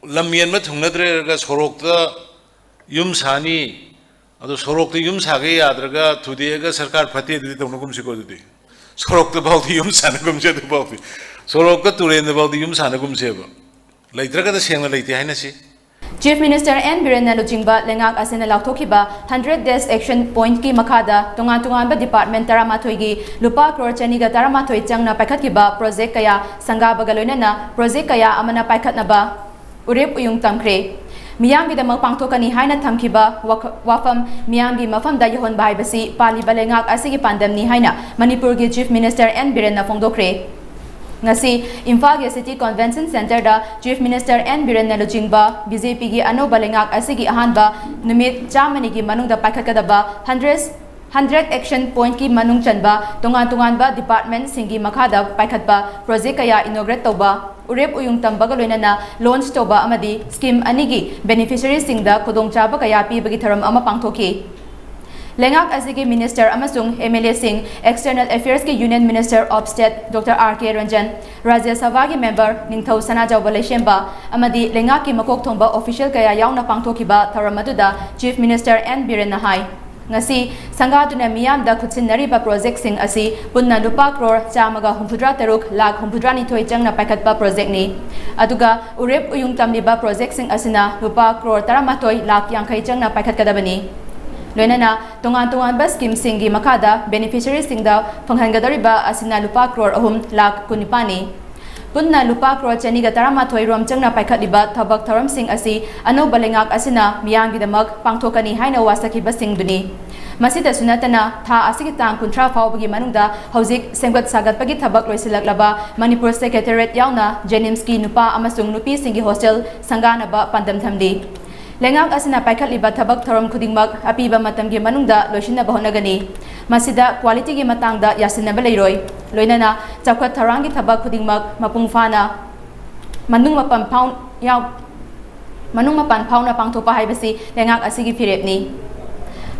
lamien ma thungnadre ga sorokta yum sani ado sorokta yum sage yadraga thudega sarkar phate di tonugum siko di sorokta bawdi yum sanagum je du bawdi sorokta turen bawdi yum sanagum je ba leitraga da sengna leite haina si Chief Minister N. Biren Lujingba lengak asina lauthokiba 100 days action point ki makada tungan ba department taramatoi gi lupa crore chani ga taramatoi changna paikhatkiba project kaya sanga bagaloina na project kaya amana paikhatna ba urep uyung tamkre miyang gi damak pangthokani haina thamkiba wafam miyang gi mafam da yahon bai basi pali balengak asigi pandemni haina Manipur gi Chief Minister N. Biren na phongdokre ngasi Imphal gi City Convention Center da Chief Minister N. Biren Lujingba BJP gi ano balengak asigi ahanba numit chamani gi manungda paikhatkadaba 100 action point ki manung chanba tungan ba department singi makada paikhatba project kaya inaugurate toba urep uyung tambaga loinana launch toba amadi scheme anigi beneficiary singda khudongchaba kaya pibagi tharam ama pangthoki lengak asigi minister amasung MLA sing external affairs ki union minister of state Dr. R.K. Ranjan Rajya Sabha ki member ningthau sanajaw baleshemba amadi lengak ki makok thongba official kaya yauna pangthokiba tharamaduda Chief Minister N. Biren Nahai ngasi sangatuna miyam da khutsinari ba project sing asi punna lupa crore chamaga humphudra taruk lakh humphudra ni thoi changna paikhatpa project ni aduga urep uyung tamli ba project sing asina lupa crore taramatoi lakh yangkhai changna paikhatkadabani loinana tungan ba scheme singi makada beneficiary singda phanghangadariba asina lupa crore ahum lakh kunipani punna lupa crore chani ga taramathoi rom changna paikhatliba thabak tharam sing asi ano balengak asina miyanggi damak pangthokani haina wasakiba singduni masida sunatana tha asigi tang kuntra phawbagi manungda hojik sengbat sagatpagi thabak loisilaklaba Manipur Secretariat yauna Jenimski nupa amasung nupi singi hostel sanganaba pandam thamdi lengak asina paikhatliba thabak tharam khudingmak apiba matamgi manungda loisinaba honagani masida quality gi matangda yasinaba leiroi loinana chakhat tharangi thabak khudingmak mapung fana manung mapan phauna pangthopa haibasi lengak asigi firepni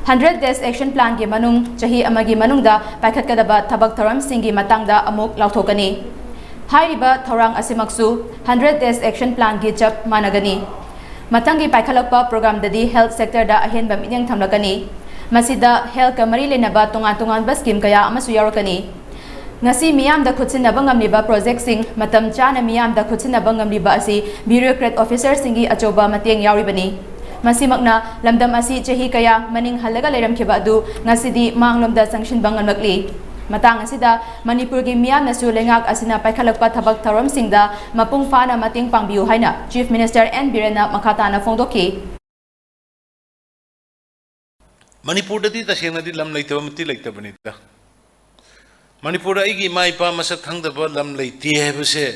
100 days action plan gi manung chahi amagi manungda paikhatkadaba thabak tharam singi matangda amuk lauthokani hairiba thorang asimaksu 100 days action plan gi chap managani matangi paikhalakpa program dadi health sector da ahenba minyang thamlakani masida health kamari lenaba tungan ba scheme kaya amasu yarakani ngasi miyam da khutsinaba ngamliba project sing matam chana miyam da khutsinaba ngamliba asi bureaucrat officer singi achoba mateng yauribani masimakna lamdam asi chahi kaya maning halaga leiramkhiba adu ngasidi manglomda sanction bangal makli matang asida Manipur gi miyam nasu lengak asina paikhalakpa thabak tharam singda mapung fana mating pangbiu haina Chief Minister N. Biren makhatana phongdoki Manipur dadi tasengna di lam leitaba mati leitabani da Manipur aigi mai pa masak khangdaba lam leiti hebse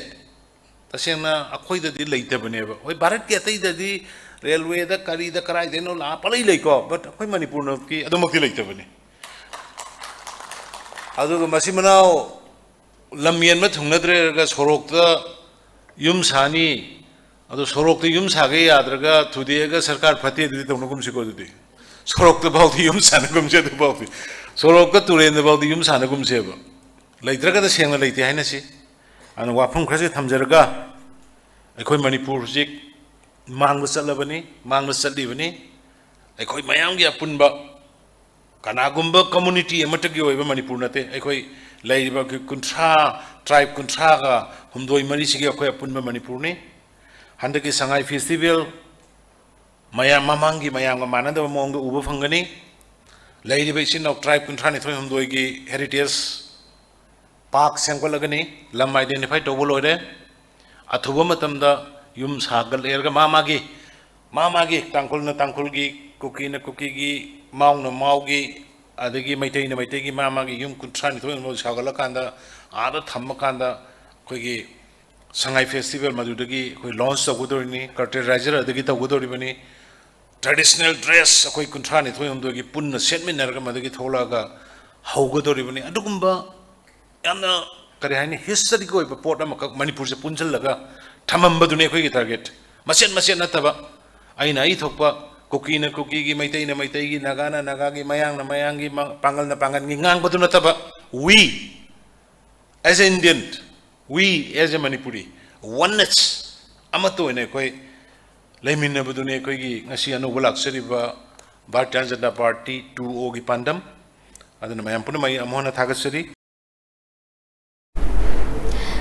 tasengna akhoi dadi leitabani ba oi bharat ki atai dadi railway da kari da karai deno la palai leiko but akhoi Manipur no ki adumakti leitabani aduga masimanao lamien ma thungnadre ga sorokta yum sani ado sorokta yum sage yadraga thudega sarkar phate di tonugum siko di sorokta bawdi yum sanagum je du bawdi sorokta turen bawdi yum sanagum je ba leitraga da sengna leite haina si anu wafam khase thamjaraga akhoi Manipur jik mangba chalibani akhoi mayam gi apunba kanagumba community amatagi oiba Manipur nate akhoi leiba kuntra tribe kuntra ga humdoi mari sigi akhoi apunba Manipur ni handaki sangai festival mayam mamangi mayam ga manada mongda uba phangani leiba isin of tribe kuntra ni thoi humdoi gi heritage park sengkolagani lam identify tobulore athuba matamda yum sagal erga mamagi tangkul gi kuki gi maung na maugi adagi maitai gi mama gi yum kuntrani thoi mo sagala kanda ada thamma kanda koi gi sangai festival madudagi koi launch tagudorni curtain adagi tagudori bani traditional dress koi kuntrani thoi hom dogi punna setminar ga madagi tholaga haugodori bani adugumba yamna kare hani history ko iba port ama Manipur se punjal laga thamamba dune koi gi target masen nataba aina ai thokpa kuki gi maitai gi naga gi mayang gi pangal gi ngang badu nataba we as an Indian we as a Manipuri oneness amato ne koi ꯂꯩꯃꯤꯟꯅꯕꯗꯨꯅꯤ ꯑꯩꯈꯣꯏꯒꯤ ꯉꯁꯤ ꯑꯅꯧꯕ ꯂꯥꯛꯆꯔꯤꯕ Bharatiya Janata party 2O ꯒꯤ ꯄꯥꯟꯗꯝ ꯑꯗꯨꯅ ꯃꯌꯥꯝ ꯄꯨꯝꯅꯃꯛ ꯑꯩ ꯑꯃꯨꯛ ꯍꯟꯅ ꯊꯥꯒꯠꯆꯔꯤ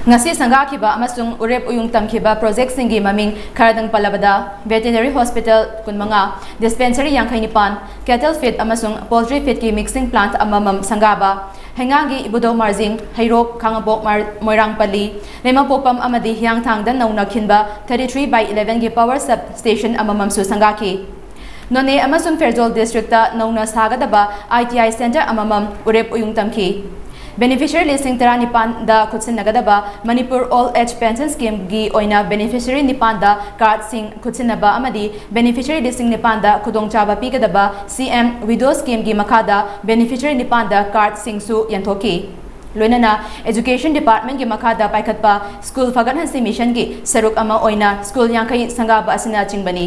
ngasi sangakhiba amasung urep uyung tamkhiba project singi maming kharadang palabada veterinary hospital kunmanga dispensary yangkhaini pan cattle feed amasung poultry feed ki mixing plant amamam sangaba hengangi ibudo marjing hairok khangabok moirang pali lema popam amadi hyangthangda nauna khinba 33/11 gi power sub station amamam su sangaki none amasung ferjol district ta nauna sagadaba ITI center amamam urep uyung tamki beneficiary listing tara nipan da khutsin nagadaba Manipur All Age Pension Scheme gi oina beneficiary nipan da card sing khutsinaba amadi beneficiary listing nipan da khudongchaba pigadaba CM Widow Scheme gi makada beneficiary nipan da card sing su yanthoki loinana education department gi makada paikhatpa school fagan hansi mission gi saruk ama oina school yankai sangaba asina chingbani